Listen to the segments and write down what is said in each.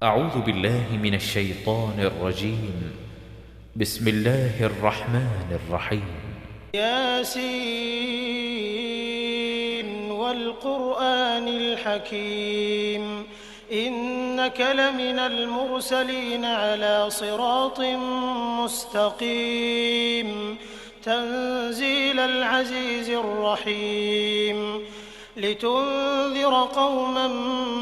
أعوذ بالله من الشيطان الرجيم. بسم الله الرحمن الرحيم. ياسين والقرآن الحكيم إنك لمن المرسلين على صراط مستقيم تنزيل العزيز الرحيم لتنذر قوما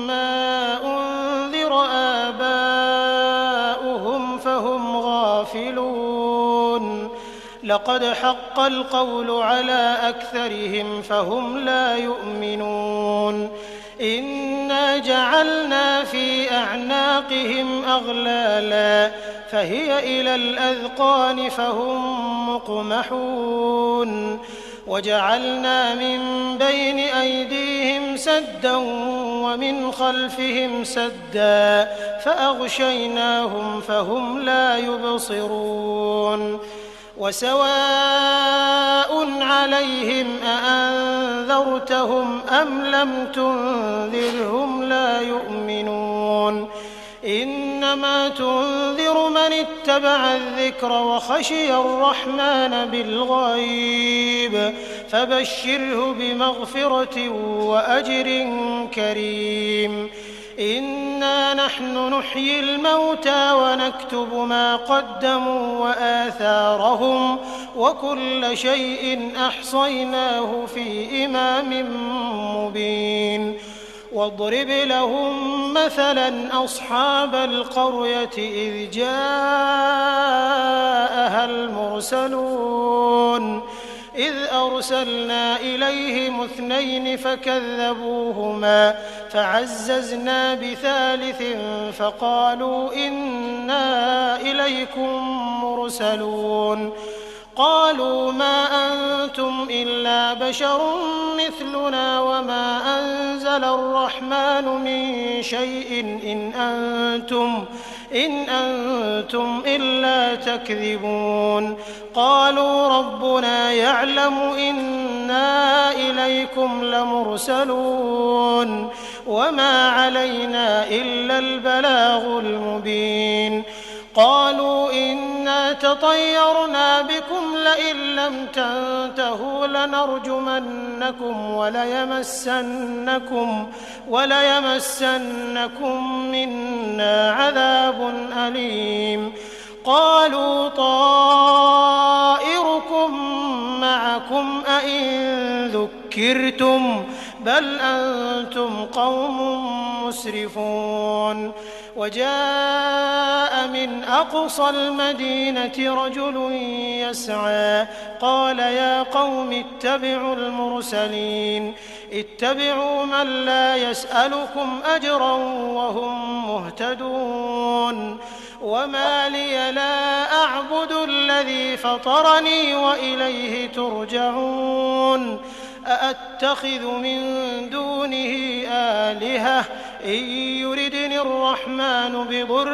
ما أنذر آباؤهم فهم غافلون لقد حق القول على أكثرهم فهم لا يؤمنون إنا جعلنا في أعناقهم أغلالا فهي إلى الأذقان فهم مقمحون وجعلنا من بين أيديهم سدا ومن خلفهم سدا فأغشيناهم فهم لا يبصرون وسواء عليهم أأنذرتهم أم لم تنذرهم لا يؤمنون إنما تنذر من اتبع الذكر وخشي الرحمن بالغيب فبشره بمغفرة وأجر كريم إنا نحن نحيي الموتى ونكتب ما قدموا وآثارهم وكل شيء أحصيناه في إمام مبين واضرب لهم مثلا أصحاب القرية إذ جاءها المرسلون إذ أرسلنا إليهم 2 فكذبوهما فعززنا بثالث فقالوا إنا إليكم مرسلون قالوا ما أنتم إلا بشر مثلنا وما أنزل الرحمن من شيء إن أنتم إلا تكذبون قالوا ربنا يعلم إنا إليكم لمرسلون وما علينا إلا البلاغ المبين قالوا إنا تطيرنا بكم لئن لم تنتهوا لنرجمنكم وليمسنكم منا عذاب أليم قالوا طائركم معكم أئن ذكرتم بل أنتم قوم مسرفون وجاء من أقصى المدينة رجل يسعى قال يا قوم اتبعوا المرسلين اتبعوا من لا يسألكم أجرا وهم مهتدون وما لي لا أعبد الذي فطرني وإليه ترجعون أأتخذ من دونه آلهة إن يردني الرحمن بضر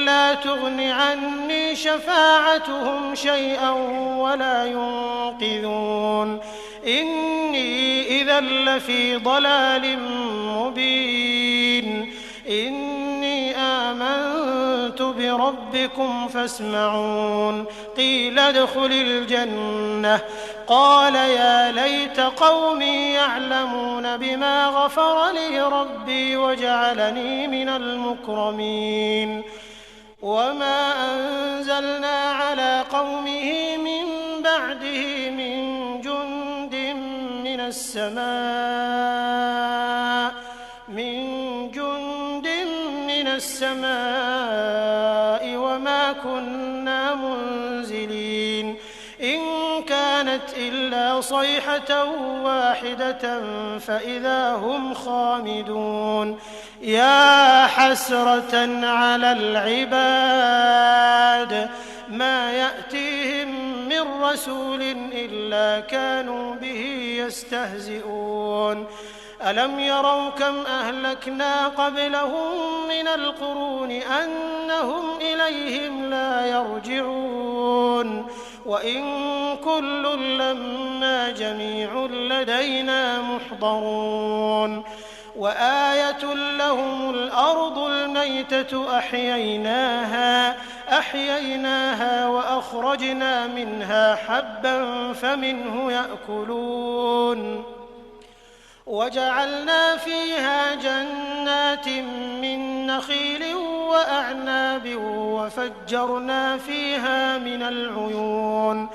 لا تغن عني شفاعتهم شيئا ولا ينقذون إني إذا لفي ضلال مبين إني آمنت بربكم فاسمعون قيل ادخل الجنة قال يا ليت قومي يعلمون بما غفر لي ربي وجعلني من المكرمين وما أنزلنا على قومه من بعده من جند من السماء وما كنا منزلين إن كانت إلا صيحة واحدة فإذا هم خامدون يا حسرة على العباد ما يأتيهم من رسول إلا كانوا به يستهزئون ألم يروا كم أهلكنا قبلهم من القرون أنهم إليهم لا يرجعون وإن كل لما جميع لدينا محضرون وآية لهم الأرض الميتة أحييناها وأخرجنا منها حبا فمنه يأكلون وجعلنا فيها جنات من نخيل وأعناب وفجرنا فيها من العيون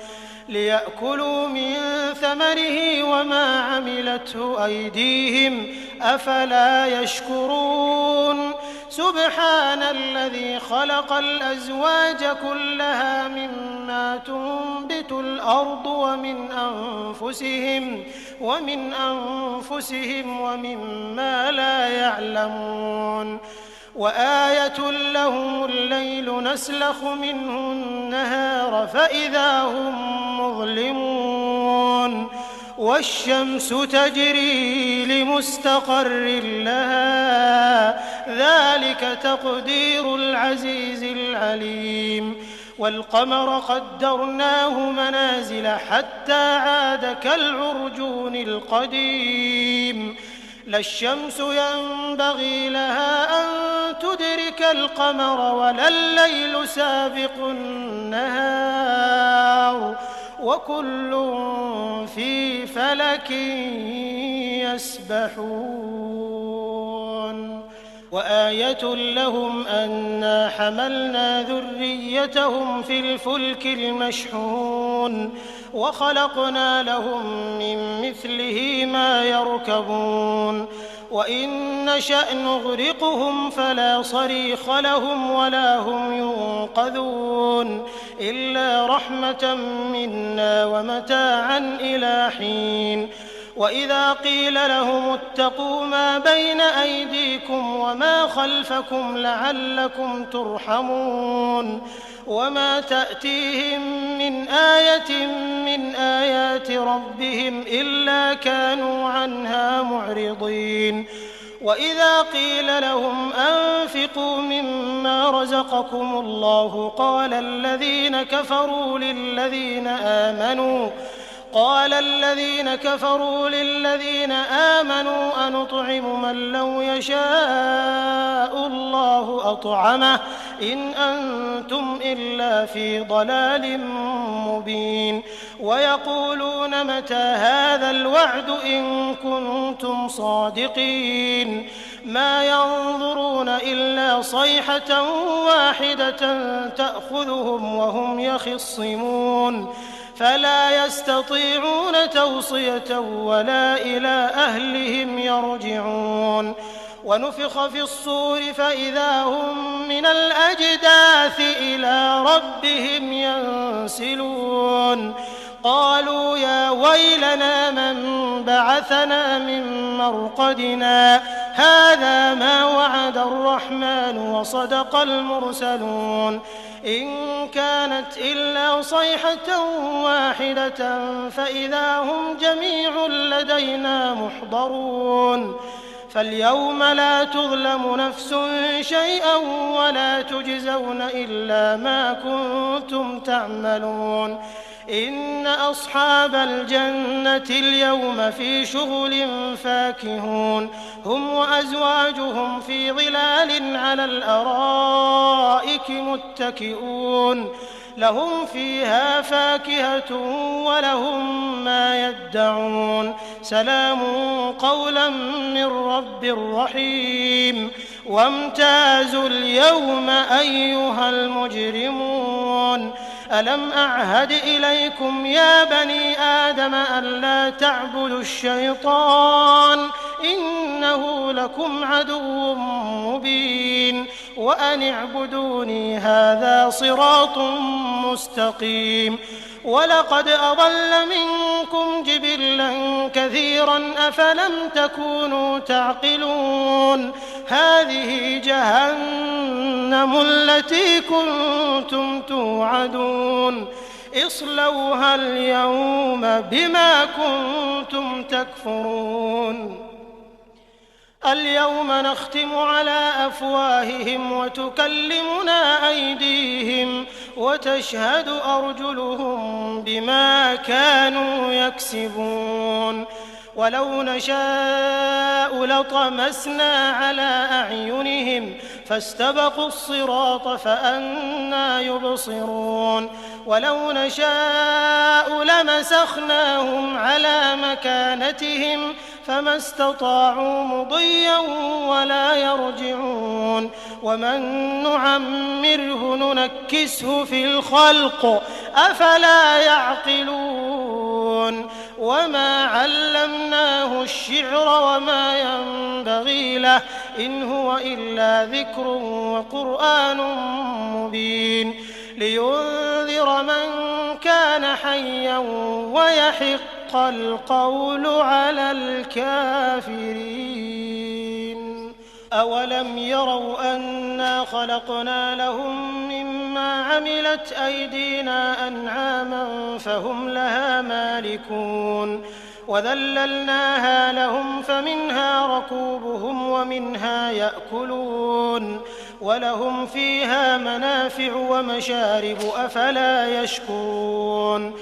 ليأكلوا من ثمره وما عملته أيديهم أفلا يشكرون سبحان الذي خلق الأزواج كلها مما تنبت الأرض ومن أنفسهم ومما لا يعلمون وآية لهم الليل نسلخ منه النهار فإذا هم مظلمون والشمس تجري لمستقر لها ذلك تقدير العزيز العليم والقمر قدرناه منازل حتى عاد كالعرجون القديم لا الشمس ينبغي لها أن تدرك القمر ولا الليل سابق النهار وكل في فلك يسبحون وآية لهم أنا حملنا ذريتهم في الفلك المشحون وخلقنا لهم من مثله ما يركبون وإن نشأ نغرقهم فلا صريخ لهم ولا هم ينقذون إلا رحمة منا ومتاعا إلى حين وإذا قيل لهم اتقوا ما بين أيديكم وما خلفكم لعلكم ترحمون وما تأتيهم من آية من آيات ربهم إلا كانوا عنها معرضين وإذا قيل لهم أنفقوا مما رزقكم الله قال الذين كفروا للذين آمنوا أنطعم من لو يشاء الله أطعمه إن أنتم إلا في ضلال مبين ويقولون متى هذا الوعد إن كنتم صادقين ما ينظرون إلا صيحة واحدة تأخذهم وهم يخصمون فلا يستطيعون توصية ولا إلى أهلهم يرجعون ونفخ في الصور فإذا هم من الأجداث إلى ربهم ينسلون قالوا يا ويلنا من بعثنا من مرقدنا هذا ما وعد الرحمن وصدق المرسلون إن كانت إلا صيحة واحدة فإذا هم جميع لدينا محضرون فاليوم لا تظلم نفس شيئا ولا تجزون إلا ما كنتم تعملون إن أصحاب الجنة اليوم في شغل فاكهون هم وأزواجهم في ظلال على الأرائك متكئون لهم فيها فاكهة ولهم ما يدعون سلام قولا من رب رحيم وامتازوا اليوم أيها المجرمون ألم أعهد إليكم يا بني آدم ألا تعبدوا الشيطان إنه لكم عدو مبين وأن اعبدوني هذا صراط مستقيم ولقد أضل منكم جبلا كثيرا أفلم تكونوا تعقلون هذه جهنم التي كنتم توعدون اصلوها اليوم بما كنتم تكفرون اليوم نختم على أفواههم وتكلمنا أيديهم وتشهد أرجلهم بما كانوا يكسبون ولو نشاء لطمسنا على أعينهم فاستبقوا الصراط فأنى يبصرون ولو نشاء لمسخناهم على مكانتهم فما استطاعوا مضيا ولا يرجعون ومن نعمره ننكسه في الخلق أفلا يعقلون وما علمناه الشعر وما ينبغي له إن هو إلا ذكر وقرآن مبين لينذر من كان حيا ويحق القول على الكافرين أولم يروا أنا خلقنا لهم مما عملت أيدينا أنعاما فهم لها مالكون وذللناها لهم فمنها ركوبهم ومنها يأكلون ولهم فيها منافع ومشارب أفلا يشكرون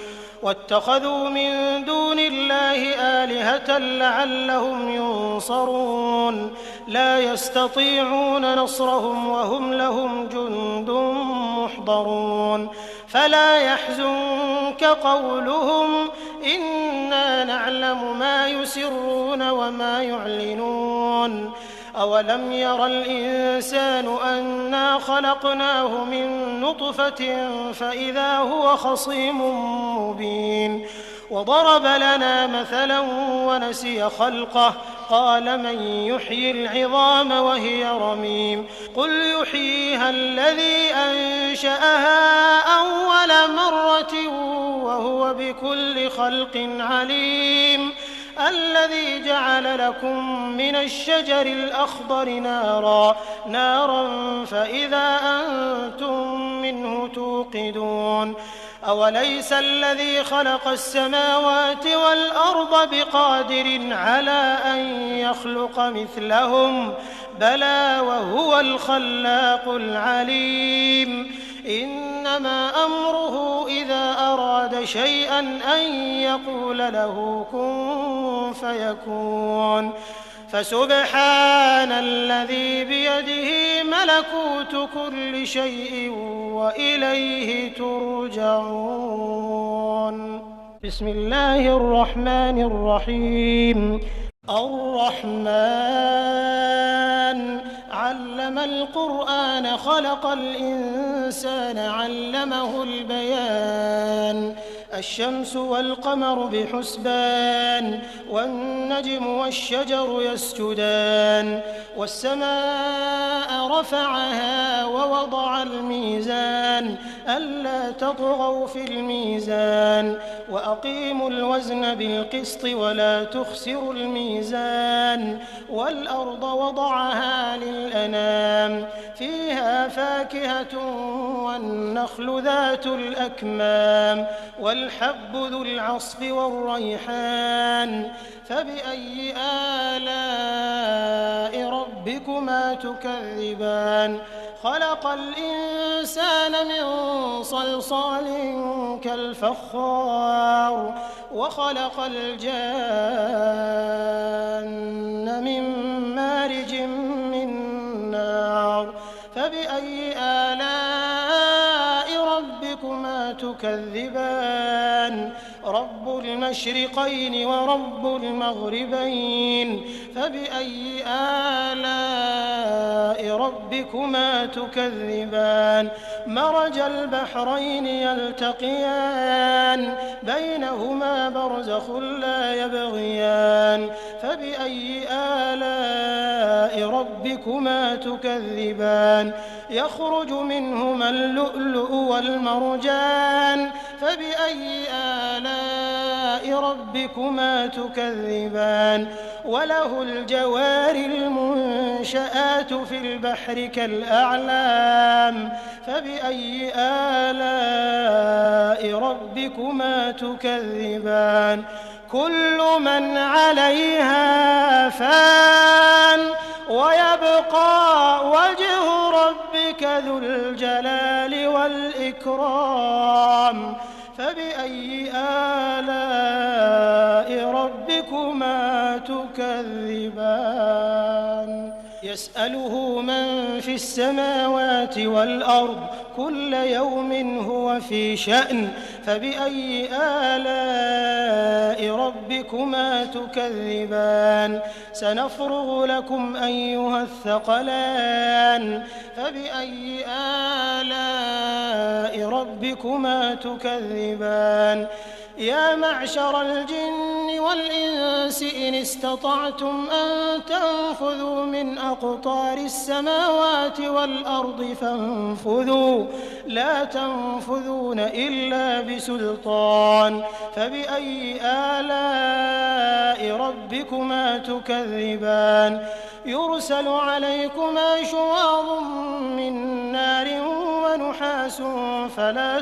واتخذوا من دون الله آلهة لعلهم ينصرون لا يستطيعون نصرهم وهم لهم جند محضرون فلا يحزنك قولهم إنا نعلم ما يسرون وما يعلنون أولم ير الإنسان أنا خلقناه من نطفة فإذا هو خصيم مبين وضرب لنا مثلا ونسي خلقه قال من يحيي العظام وهي رميم قل يحييها الذي أنشأها أول مرة وهو بكل خلق عليم الذي جعل لكم من الشجر الأخضر نارا فإذا أنتم منه توقدون أوليس الذي خلق السماوات والأرض بقادر على أن يخلق مثلهم بلى وهو الخلاق العليم إنما أمره إذا أراد شيئا أن يقول له كن فيكون فسبحان الذي بيده ملكوت كل شيء وإليه ترجعون بسم الله الرحمن الرحيم الرحمن علم القرآن خلق الإنسان علمه البيان الشمس والقمر بحسبان والنجم والشجر يسجدان والسماء رفعها ووضع الميزان ألا تطغوا في الميزان وأقيموا الوزن بالقسط ولا تخسروا الميزان والأرض وضعها للأنام فيها فاكهة والنخل ذات الأكمام والحب ذو العصف والريحان فبأي آلاء ربكما تكذبان خلق الإنسان من صلصال كالفخار وخلق الجان من مارج من نار فبأي آلاء ربكما تكذبان رب المشرقين ورب المغربين فبأي آلاء ربكما تكذبان مرج البحرين يلتقيان بينهما برزخ لا يبغيان فبأي آلاء ربكما تكذبان يخرج منهما اللؤلؤ والمرجان فبأي آلاء ربكما تكذبان وله الجوار المنشآت في البحر كالأعلام فبأي آلاء ربكما تكذبان كل من عليها فان ويبقى وجه ربك ذو الجلال والإكرام فبأي آلاء ربكما تكذبان يسأله من في السماوات والأرض كل يوم هو في شأن فبأي آلاء ربكما تكذبان سنفرغ لكم أيها الثقلان فبأي آلاء ربكما تكذبان يا معشر الجن والإنس إن استطعتم أن تنفذوا من أقطار السماوات والأرض فانفذوا لا تنفذون إلا بسلطان فبأي آلاء ربكما تكذبان يرسل عليكما شواظ من نار ونحاس فلا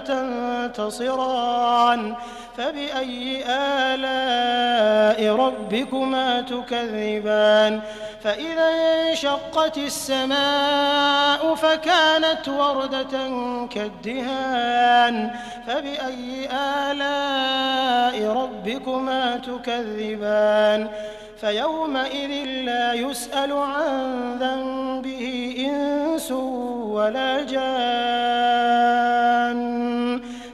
تنتصران فبأي آلاء ربكما تكذبان فإذا انشقت السماء فكانت وردة كالدهان فبأي آلاء ربكما تكذبان فيومئذ لا يسأل عن ذنبه إنس ولا جان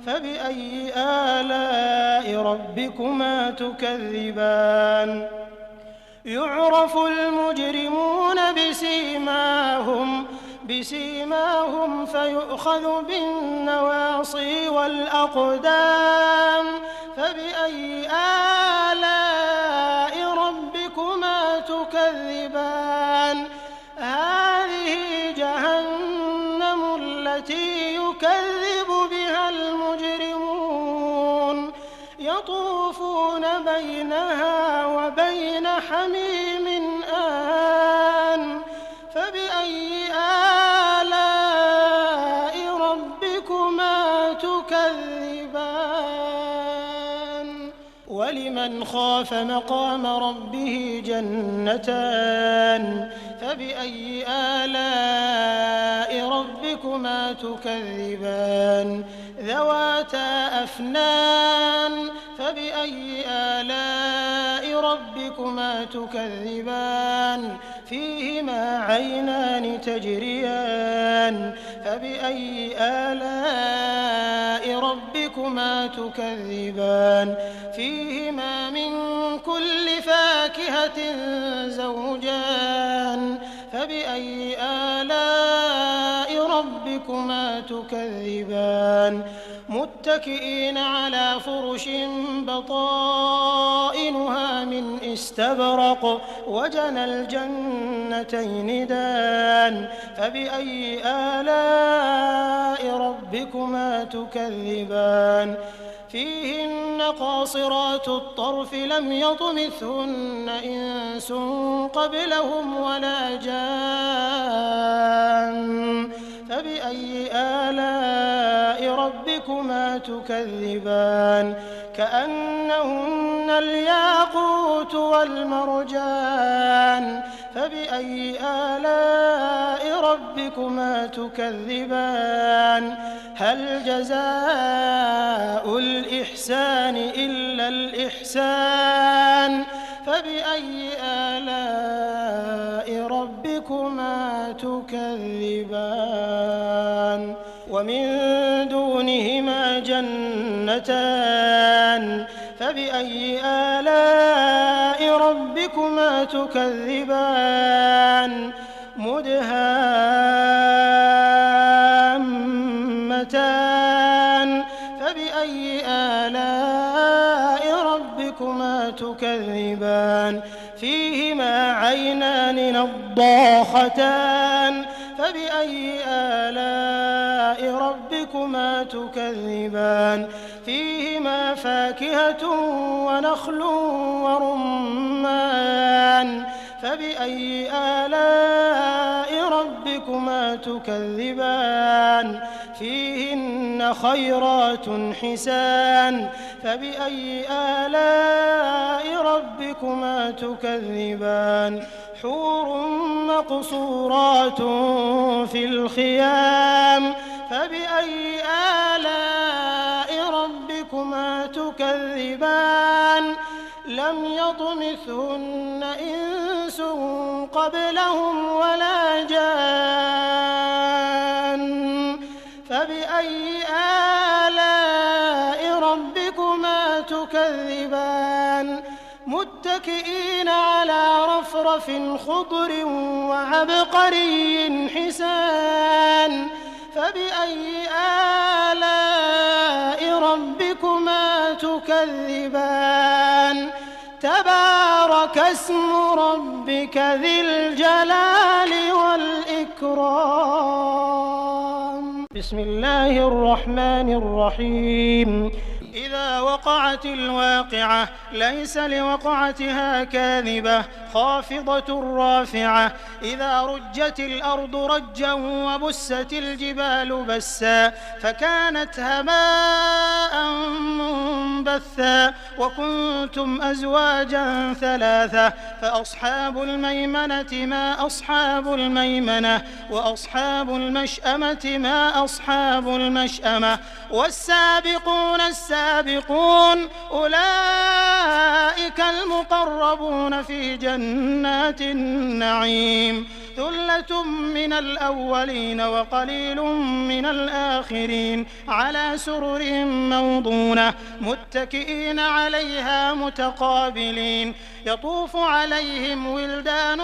فبأي آلاء ربكما تكذبان يعرف المجرمون بسيماهم فيؤخذ بالنواصي والأقدام فبأي آلاء ربكما تكذبان هذه جهنم التي يكذب بها المجرمون يطوفون بينها وبين حميم آن فبأي آلاء ربكما تكذبان ولمن خاف مقام ربه جنتان فبأي آلاء ربكما تكذبان ذواتا أفنان فبأي آلاء ربكما تكذبان فيهما عينان تجريان فبأي آلاء ربكما تكذبان فيهما من كل فاكهة زوجان فبأي آلاء ربكما تكذبان متكئين على فرش بطائنها من استبرق وجنى الجنتين دان فبأي آلاء ربكما تكذبان فيهن قاصرات الطرف لم يطمثهن إنس قبلهم ولا جان فبأي آلاء ربكما تكذبان كأنهن الياقوت والمرجان فبأي آلاء ربكما تكذبان هل جزاء الإحسان إلا الإحسان فبأي آلاء ربكما تكذبان ومن دونهما جنتان فبأي آلاء ربكما تكذبان مدهامتان فبأي آلاء ربكما تكذبان فيهما عينان نضاختان فبأي آلاء ربكما تكذبان فيهما فاكهة ونخل ورمان فبأي آلاء ربكما تكذبان فيهن خيرات حسان فبأي آلاء ربكما تكذبان حور مقصورات في الخيام فبأي آلاء ربكما يطمثهن إنس قبلهم ولا جان فبأي آلاء ربكما تكذبان متكئين على رفرف خضر وعبقري حسان فبأي آلاء ربكما تكذبان تبارك اسم ربك ذي الجلال والإكرام. بسم الله الرحمن الرحيم. إذا وقعت الواقعة ليس لوقعتها كاذبة خافضة رافعة إذا رجت الأرض رجا وبست الجبال بسا فكانت هباء منبثا وكنتم أزواجا ثلاثة فأصحاب الميمنة ما أصحاب الميمنة وأصحاب المشأمة ما أصحاب المشأمة والسابقون السابقون أولئك المقربون في جنات النعيم ثلة من الأولين وقليل من الآخرين على سرر موضونة متكئين عليها متقابلين يطوف عليهم ولدان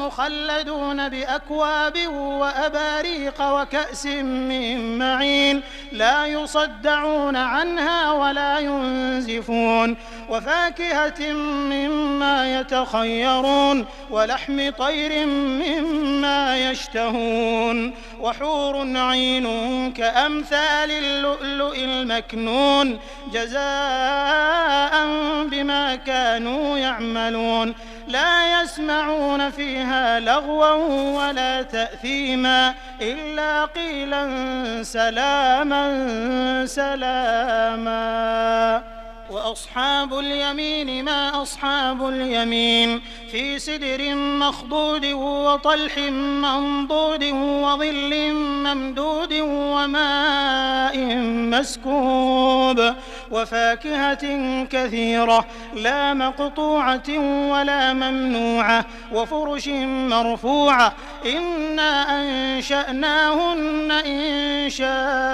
مخلدون بأكواب وأباريق وكأس من معين لا يصدعون عنها ولا ينزفون وفاكهة مما يتخيرون ولحم طير مما يشتهون وحور عين كأمثال اللؤلؤ المكنون جزاء بما كانوا يعملون لا يسمعون فيها لغوا ولا تأثيما إلا قيلا سلاما سلاما وأصحاب اليمين ما أصحاب اليمين في سدر مخضود وطلح منضود وظل ممدود وماء مسكوب وفاكهة كثيرة لا مقطوعة ولا ممنوعة وفرش مرفوعة إنا أنشأناهن إنشاء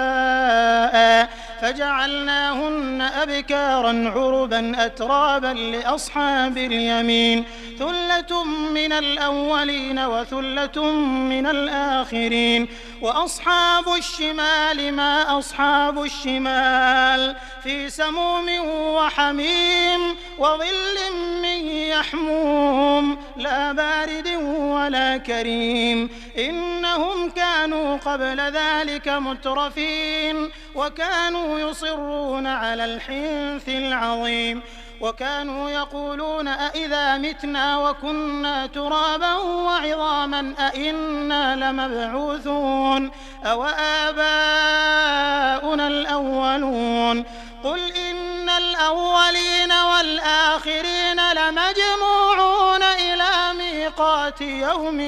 فجعلناهن أبكارا عربا أترابا لأصحاب اليمين ثلة من الأولين وثلة من الآخرين وأصحاب الشمال ما أصحاب الشمال في سموم وحميم وظل من يحموم لا بارد ولا كريم إنهم كانوا قبل ذلك مترفين وكانوا يصرون على الحنث العظيم وكانوا يقولون أئذا متنا وكنا ترابا وعظاما أئنا لمبعوثون أو آباؤنا الأولون قل إن الأولين والآخرين لمجموعون إلى ميقات يوم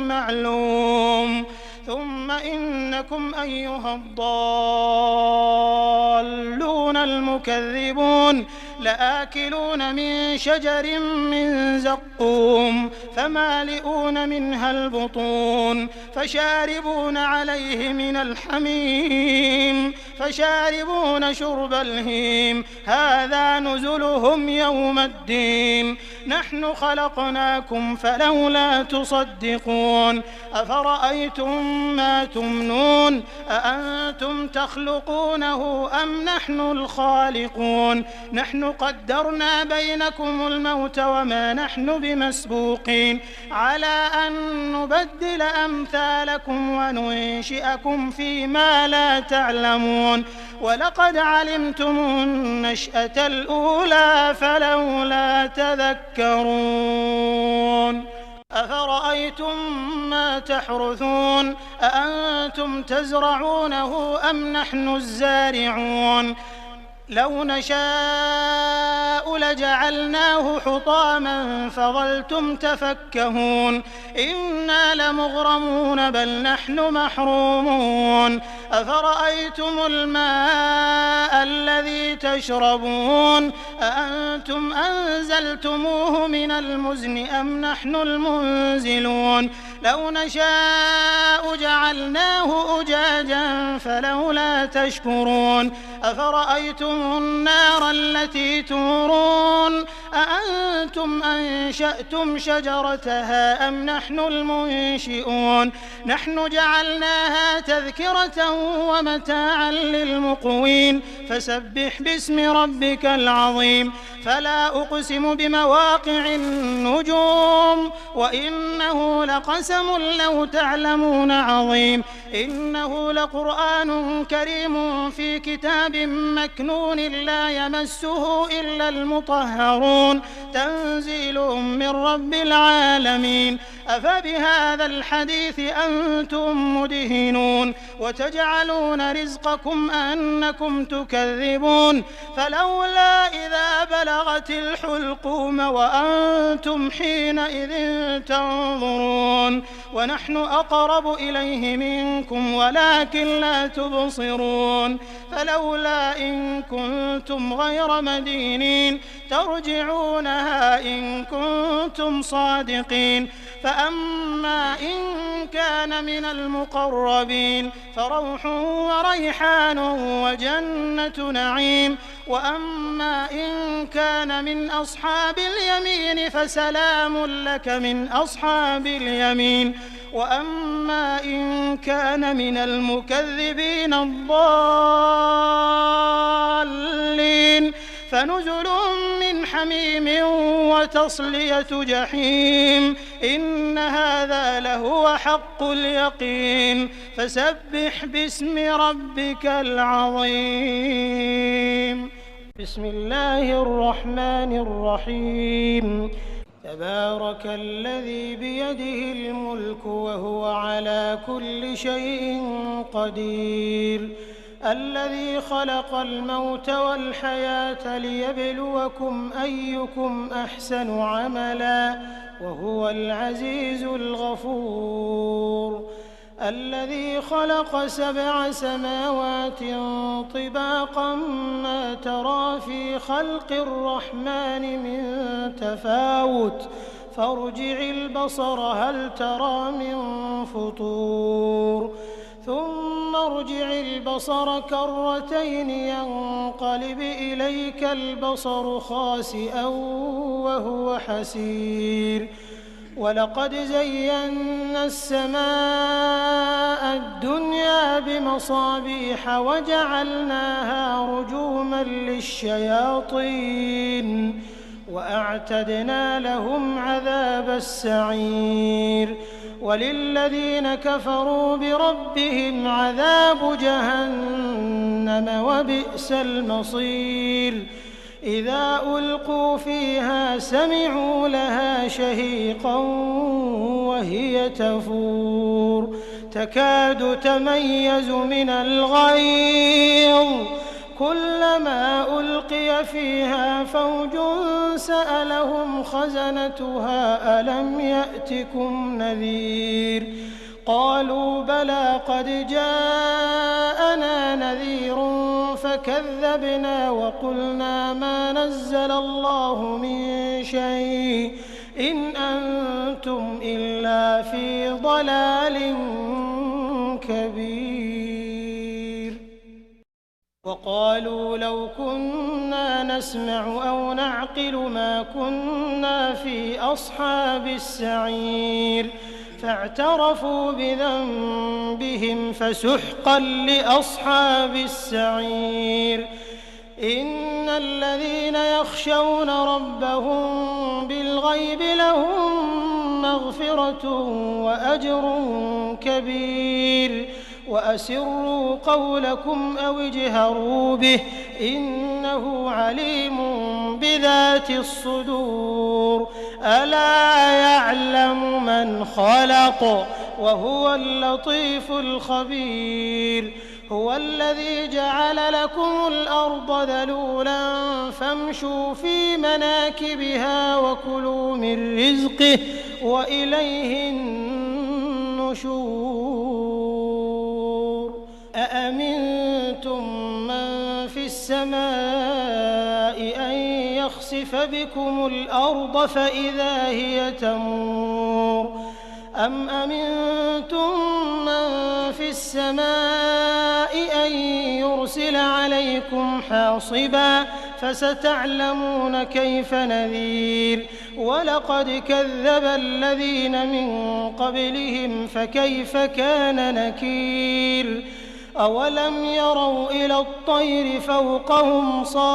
معلوم ثم إنكم أيها الضالون المكذبون لآكلون من شجر من زقوم فمالئون منها البطون فشاربون عليه من الحميم فشاربون شرب الهيم هذا نزلهم يوم الدين نحن خلقناكم فلولا تصدقون أفرأيتم ما تمنون أأنتم تخلقونه أم نحن الخالقون نحن قدرنا بينكم الموت وما نحن بمسبوقين على أن نبدل أمثالكم وننشئكم فيما لا تعلمون ولقد علمتم النشأة الأولى فلولا تذكرون أفرأيتم ما تحرثون أأنتم تزرعونه أم نحن الزارعون لو نشاء لجعلناه حطاما فظلتم تفكهون إنا لمغرمون بل نحن محرومون أفرأيتم الماء الذي تشربون أأنتم أنزلتموه من المزن أم نحن المنزلون لو نشاء جعلناه أجاجا فلولا تشكرون أفرأيتم النار التي تورون أأنتم أنشأتم شجرتها أم نحن المنشئون نحن جعلناها تذكرة ومتاعا للمقوين فسبح باسم ربك العظيم فلا أقسم بمواقع النجوم وإنه لقسم لو تعلمون عظيم إنه لقرآن كريم في كتاب مكنون لا يمسه إلا المطهرون تنزيل من رب العالمين أفبهذا الحديث أنتم مدهنون وتجعلون رزقكم أنكم تكذبون فلولا إذا بلغت الحلقوم وأنتم حينئذ تنظرون ونحن أقرب إليه منكم ولكن لا تبصرون فلولا إن كنتم غير مدينين ترجعونها إن كنتم صادقين فأما إن كان من المقربين فروح وريحان وجنة نعيم وأما إن كان من أصحاب اليمين فسلام لك من أصحاب اليمين وأما إن كان من المكذبين الضالين فنزل من حميم وتصلية جحيم إن هذا لهو حق اليقين فسبح باسم ربك العظيم بسم الله الرحمن الرحيم تبارك الذي بيده الملك وهو على كل شيء قدير الذي خلق الموت والحياة ليبلوكم أيكم أحسن عملا وهو العزيز الغفور الذي خلق 7 سماوات طباقا ما ترى في خلق الرحمن من تفاوت فارجع البصر هل ترى من فطور ثم ارجع البصر كرتين ينقلب إليك البصر خاسئا وهو حسير ولقد زينا السماء الدنيا بمصابيح وجعلناها رجوما للشياطين وأعتدنا لهم عذاب السعير وللذين كفروا بربهم عذاب جهنم وبئس المصير إذا ألقوا فيها سمعوا لها شهيقا وهي تفور تكاد تميز من الغيظ كلما ألقي فيها فوج سألهم خزنتها ألم يأتكم نذير قالوا بلى قد جاءنا نذير فكذبنا وقلنا ما نزل الله من شيء إن أنتم إلا في ضلال كبير وقالوا لو كنا نسمع أو نعقل ما كنا في أصحاب السعير فاعترفوا بذنبهم فسحقا لأصحاب السعير إن الذين يخشون ربهم بالغيب لهم مغفرة وأجر كبير وأسروا قولكم أو اجهروا به إنه عليم بذات الصدور ألا يعلم من خلق وهو اللطيف الخبير هو الذي جعل لكم الأرض ذلولا فامشوا في مناكبها وكلوا من رزقه وإليه النشور السماء أن يخسف بكم الأرض فإذا هي تمور أم أمنتم من في السماء أن يرسل عليكم حاصبا فستعلمون كيف نذير ولقد كذب الذين من قبلهم فكيف كان نكير أولم يروا إلى الطير فوقهم صافات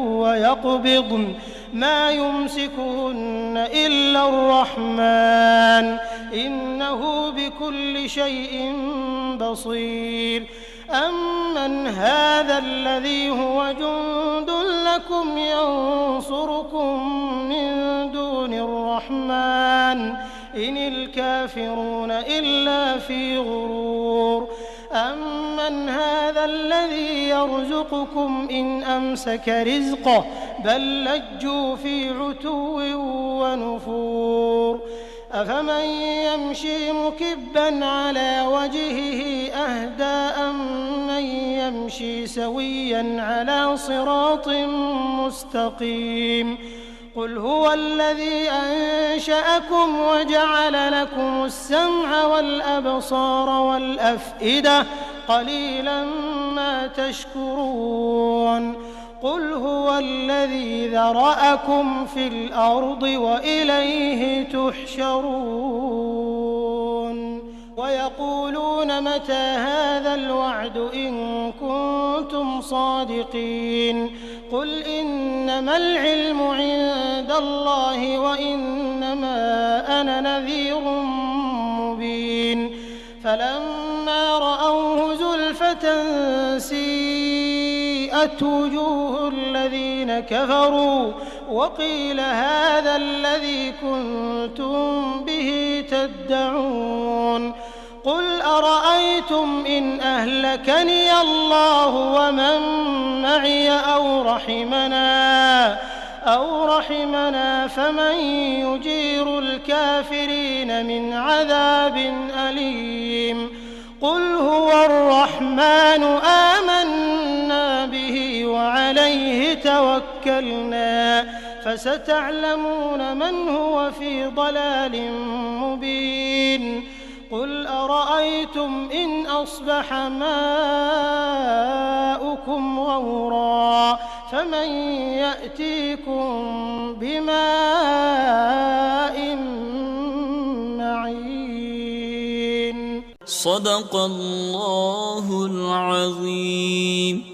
ويقبضن ما يمسكهن إلا الرحمن إنه بكل شيء بصير أمن هذا الذي هو جند لكم ينصركم من دون الرحمن إن الكافرون إلا في غرور أمن هذا الذي يرزقكم إن أمسك رزقه بل لجوا في عتو ونفور أفمن يمشي مكبا على وجهه أهدى أمن يمشي سويا على صراط مستقيم قل هو الذي أنشأكم وجعل لكم السمع والأبصار والأفئدة قليلا ما تشكرون قل هو الذي ذرأكم في الأرض وإليه تحشرون ويقولون متى هذا الوعد إن كنتم صادقين قل إنما العلم عند الله وإنما أنا نذير مبين فلما رأوه زلفة سيئت وجوه الذين كفروا وقيل هذا الذي كنتم به تدعون قل أرأيتم إن أهلكني الله ومن معي أو رحمنا فمن يجير الكافرين من عذاب أليم قل هو الرحمن آمنا به وعليه توكلنا فستعلمون من هو في ضلال مبين قل أرأيتم إن أصبح ماؤكم غورا فمن يأتيكم بماء معين. صدق الله العظيم.